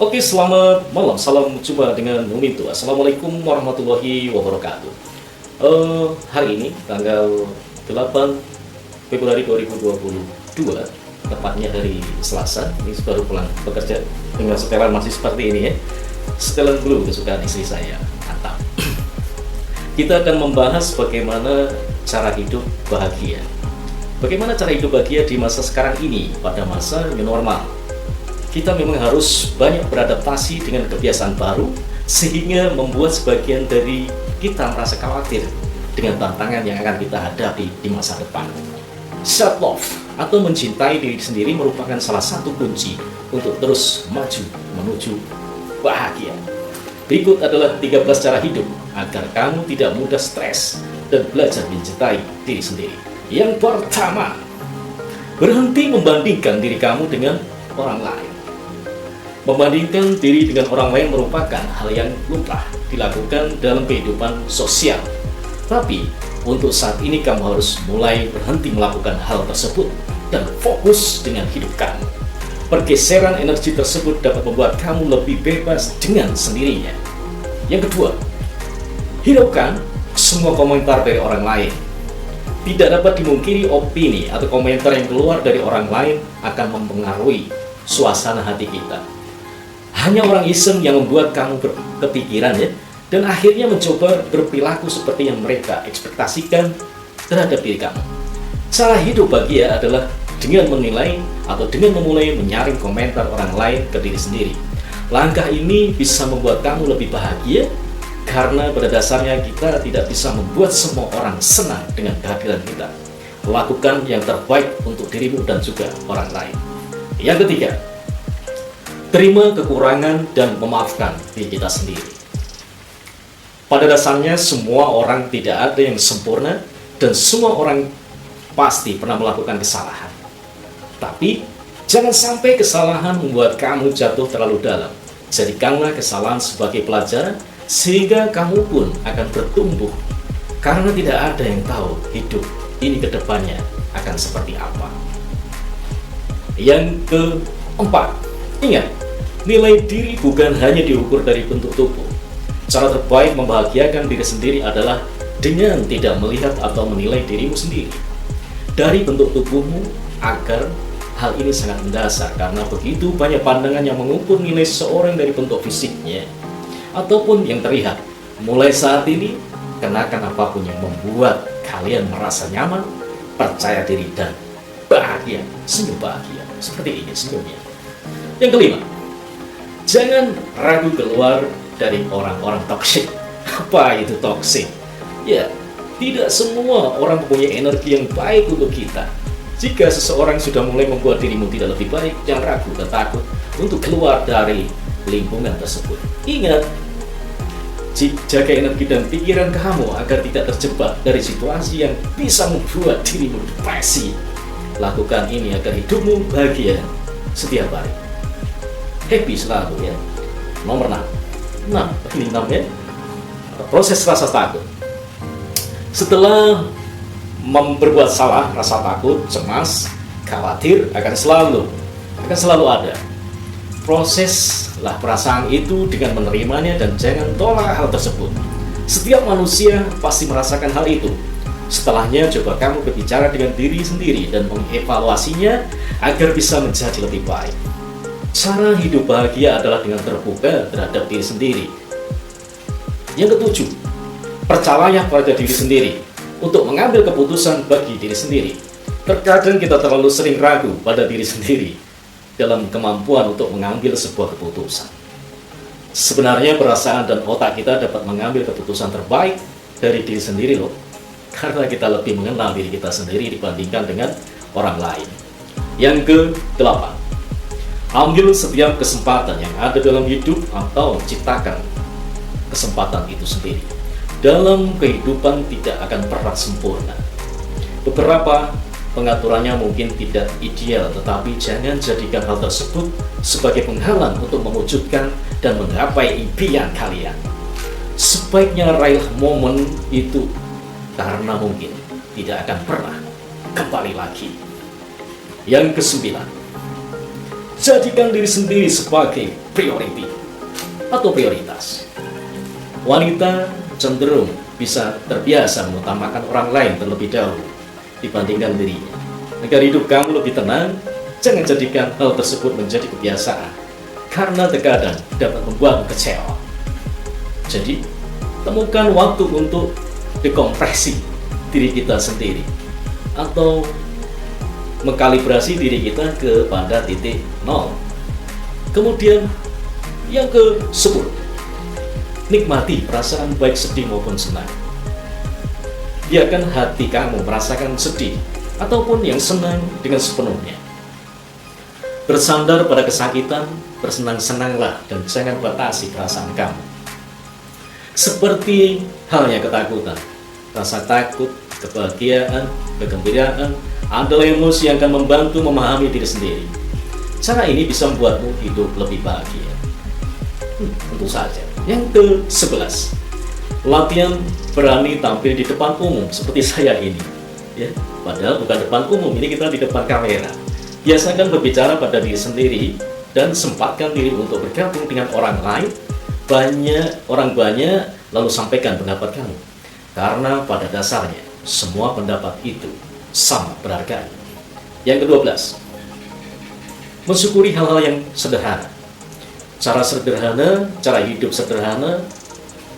Oke, selamat malam. Salam jumpa dengan Mumintu. Assalamualaikum warahmatullahi wabarakatuh. Hari ini tanggal 8 Februari 2022, tepatnya hari Selasa. Ini baru pulang bekerja dengan setelan masih seperti ini ya. Setelan blue kesukaan istri saya. Mantap. Kita akan membahas bagaimana cara hidup bahagia. Bagaimana cara hidup bahagia di masa sekarang ini, pada masa new normal. Kita memang harus banyak beradaptasi dengan kebiasaan baru, sehingga membuat sebagian dari kita merasa khawatir dengan tantangan yang akan kita hadapi di masa depan. Self love atau mencintai diri sendiri merupakan salah satu kunci untuk terus maju menuju bahagia. Berikut adalah 13 cara hidup agar kamu tidak mudah stres dan belajar mencintai diri sendiri. Yang pertama, berhenti membandingkan diri kamu dengan orang lain. Membandingkan diri dengan orang lain merupakan hal yang lumrah dilakukan dalam kehidupan sosial. Tapi, untuk saat ini kamu harus mulai berhenti melakukan hal tersebut dan fokus dengan hidup kamu. Pergeseran energi tersebut dapat membuat kamu lebih bebas dengan sendirinya. Yang kedua, hiraukan semua komentar dari orang lain. Tidak dapat dimungkiri opini atau komentar yang keluar dari orang lain akan mempengaruhi suasana hati kita. Hanya orang iseng yang membuat kamu berkepikiran ya, dan akhirnya mencoba berperilaku seperti yang mereka ekspektasikan terhadap diri kamu. Cara hidup bahagia adalah dengan menilai atau dengan memulai menyaring komentar orang lain ke diri sendiri. Langkah ini bisa membuat kamu lebih bahagia karena pada dasarnya kita tidak bisa membuat semua orang senang dengan kehadiran kita. Lakukan yang terbaik untuk dirimu dan juga orang lain. Yang ketiga, terima kekurangan dan memaafkan diri kita sendiri. Pada dasarnya semua orang tidak ada yang sempurna dan semua orang pasti pernah melakukan kesalahan. Tapi jangan sampai kesalahan membuat kamu jatuh terlalu dalam. Jadikanlah kesalahan sebagai pelajaran sehingga kamu pun akan bertumbuh. Karena tidak ada yang tahu hidup ini ke depannya akan seperti apa. Yang keempat, ingat, nilai diri bukan hanya diukur dari bentuk tubuh. Cara terbaik membahagiakan diri sendiri adalah dengan tidak melihat atau menilai dirimu sendiri dari bentuk tubuhmu, agar hal ini sangat mendasar karena begitu banyak pandangan yang mengukur nilai seseorang dari bentuk fisiknya ataupun yang terlihat. Mulai saat ini, kenakan apapun yang membuat kalian merasa nyaman, percaya diri, dan bahagia. Senyum bahagia seperti ini senyumnya. Yang kelima, jangan ragu keluar dari orang-orang toksik. Apa itu toksik? Ya, tidak semua orang mempunyai energi yang baik untuk kita. Jika seseorang sudah mulai membuat dirimu tidak lebih baik, jangan ragu dan takut untuk keluar dari lingkungan tersebut. Ingat, jaga energi dan pikiran kamu agar tidak terjebak dari situasi yang bisa membuat dirimu depresi. Lakukan ini agar hidupmu bahagia setiap hari. Happy selalu ya. Nomor 6 ya. Proses rasa takut. Setelah berbuat salah, rasa takut, cemas, khawatir akan selalu ada. Proseslah perasaan itu dengan menerimanya dan jangan tolak hal tersebut. Setiap manusia pasti merasakan hal itu. Setelahnya coba kamu berbicara dengan diri sendiri dan mengevaluasinya agar bisa menjadi lebih baik. Cara hidup bahagia adalah dengan terbuka terhadap diri sendiri. Yang ketujuh, percayalah pada diri sendiri untuk mengambil keputusan bagi diri sendiri. Terkadang kita terlalu sering ragu pada diri sendiri dalam kemampuan untuk mengambil sebuah keputusan. Sebenarnya perasaan dan otak kita dapat mengambil keputusan terbaik dari diri sendiri loh. Karena kita lebih mengenal diri kita sendiri dibandingkan dengan orang lain. Yang ke-8, ambil setiap kesempatan yang ada dalam hidup atau ciptakan kesempatan itu sendiri. Dalam kehidupan tidak akan pernah sempurna. Beberapa pengaturannya mungkin tidak ideal, tetapi jangan jadikan hal tersebut sebagai penghalang untuk mewujudkan dan menggapai impian kalian. Sebaiknya raih momen itu karena mungkin tidak akan pernah kembali lagi. Yang ke-9, Jadikan diri sendiri sebagai priority atau prioritas. Wanita cenderung bisa terbiasa mengutamakan orang lain terlebih dahulu dibandingkan dirinya. Agar hidup kamu lebih tenang, jangan jadikan hal tersebut menjadi kebiasaan, karena terkadang dapat membuatmu kecewa. Jadi, temukan waktu untuk dekompresi diri kita sendiri atau mengkalibrasi diri kita kepada titik nol. Kemudian yang ke-10, nikmati perasaan baik sedih maupun senang. Biarkan hati kamu merasakan sedih ataupun yang senang dengan sepenuhnya. Bersandar pada kesakitan, bersenang-senanglah dan jangan batasi perasaan kamu. Seperti halnya ketakutan, rasa takut, kebahagiaan, kegembiraan adalah emosi yang akan membantu memahami diri sendiri. Cara ini bisa membuatmu hidup lebih bahagia. Tentu saja. Yang ke-11, latihan berani tampil di depan umum seperti saya ini. Ya, padahal bukan depan umum, ini kita di depan kamera. Biasakan berbicara pada diri sendiri dan sempatkan diri untuk bergabung dengan orang lain, orang banyak, lalu sampaikan pendapat kamu. Karena pada dasarnya semua pendapat itu sama berharga. Yang ke-12, mensyukuri hal-hal yang sederhana. Cara hidup sederhana,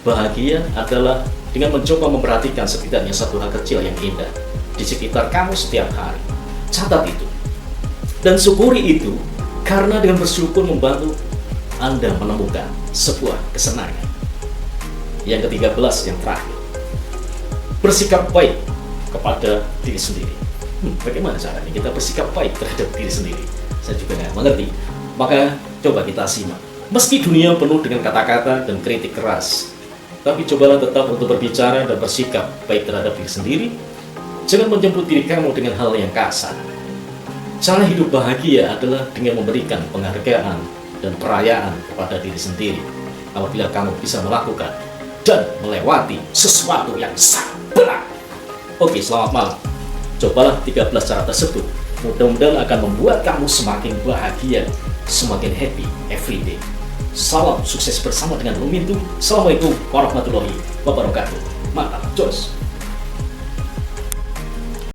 bahagia adalah dengan mencoba memperhatikan setidaknya satu hal kecil yang indah di sekitar kamu setiap hari. Catat itu dan syukuri itu, karena dengan bersyukur membantu Anda menemukan sebuah kesenangan. Yang ke-13, yang terakhir, bersikap baik kepada diri sendiri. Bagaimana caranya kita bersikap baik terhadap diri sendiri? Saya juga nggak mengerti. Maka coba kita simak. Meski dunia penuh dengan kata-kata dan kritik keras, tapi cobalah tetap untuk berbicara dan bersikap baik terhadap diri sendiri. Jangan menjemput diri kamu dengan hal yang kasar. Cara hidup bahagia adalah dengan memberikan penghargaan dan perayaan kepada diri sendiri. Apabila kamu bisa melakukan dan melewati sesuatu yang sangat berat. Oke, selamat malam. Cobalah 13 cara tersebut. Mudah-mudahan akan membuat kamu semakin bahagia, semakin happy everyday. Salam sukses bersama dengan Lumintu. Assalamualaikum warahmatullahi wabarakatuh. Mantap, jos.